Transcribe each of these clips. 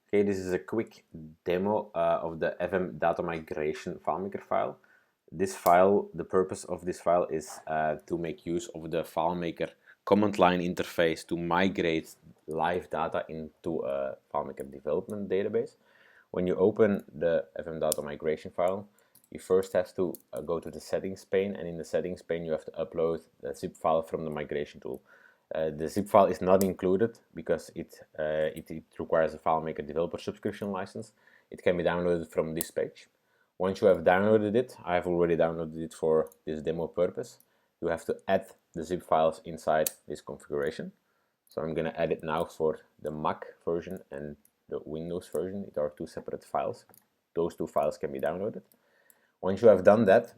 Okay, this is a quick demo of the FMDataMigration FileMaker file. This file, the purpose of this file is to make use of the FileMaker command line interface to migrate live data into a FileMaker development database. When you open the FMDataMigration file, you first have to go to the settings pane, and in the settings pane you have to upload the zip file from the migration tool. The zip file is not included because it requires a FileMaker developer subscription license. It can be downloaded from this page. Once you have downloaded it, I have already downloaded it for this demo purpose, you have to add the zip files inside this configuration. So I'm going to add it now for the Mac version and the Windows version. There are two separate files. Those two files can be downloaded. Once you have done that,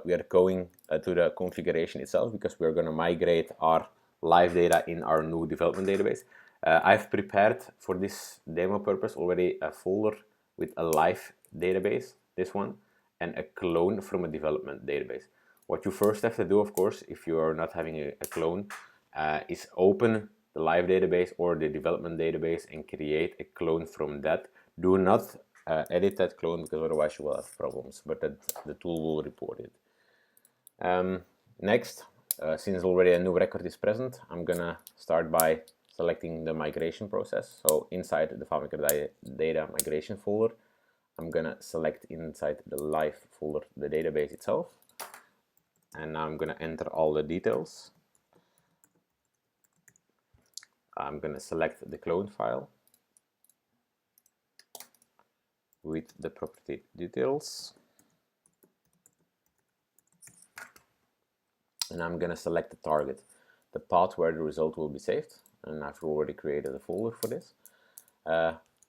we are going to the configuration itself because we are going to migrate our live data in our new development database. I've prepared for this demo purpose already a folder with a live database, this one, and a clone from a development database. What you first have to do, of course, if you are not having a clone, is open the live database or the development database and create a clone from that. Do not edit that clone because otherwise you will have problems, but the tool will report it. Next, since already a new record is present, I'm gonna start by selecting the migration process. So inside the FileMaker data migration folder, I'm gonna select inside the live folder the database itself, and now I'm gonna enter all the details. I'm gonna select the clone file with the property details, and I'm gonna select the target, the path where the result will be saved, and I've already created a folder for this.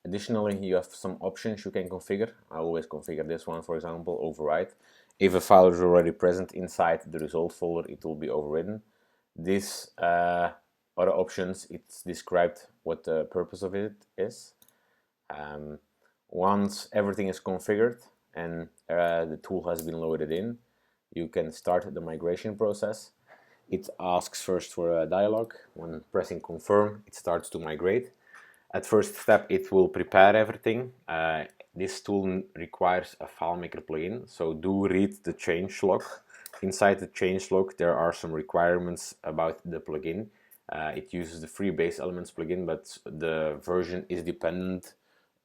Additionally, you have some options you can configure. I always configure this one, for example, override. If a file is already present inside the result folder, it will be overridden. These other options, it's described what the purpose of it is. Once everything is configured and the tool has been loaded in, you can start the migration process. It asks first for a dialog. When pressing confirm, it starts to migrate. At first step, it will prepare everything. This tool requires a FileMaker plugin, so do read the changelog. Inside the changelog, there are some requirements about the plugin. It uses the free base elements plugin, but the version is dependent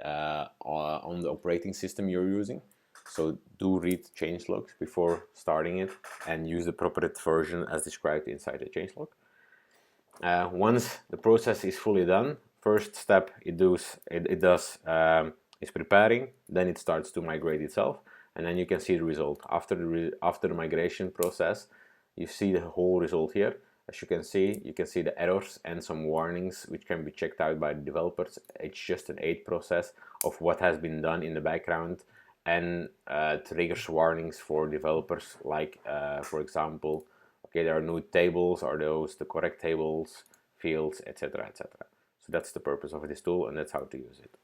on the operating system you're using. So do read changelogs before starting it and use the appropriate version as described inside the changelog. Once the process is fully done, first step is preparing, then it starts to migrate itself, and then you can see the result. After the migration process, you see the whole result here. As you can see the errors and some warnings which can be checked out by the developers. It's just an aid process of what has been done in the background, and triggers warnings for developers, like for example, okay, there are new tables, are those the correct tables, fields, etc., etc. So that's the purpose of this tool, and that's how to use it.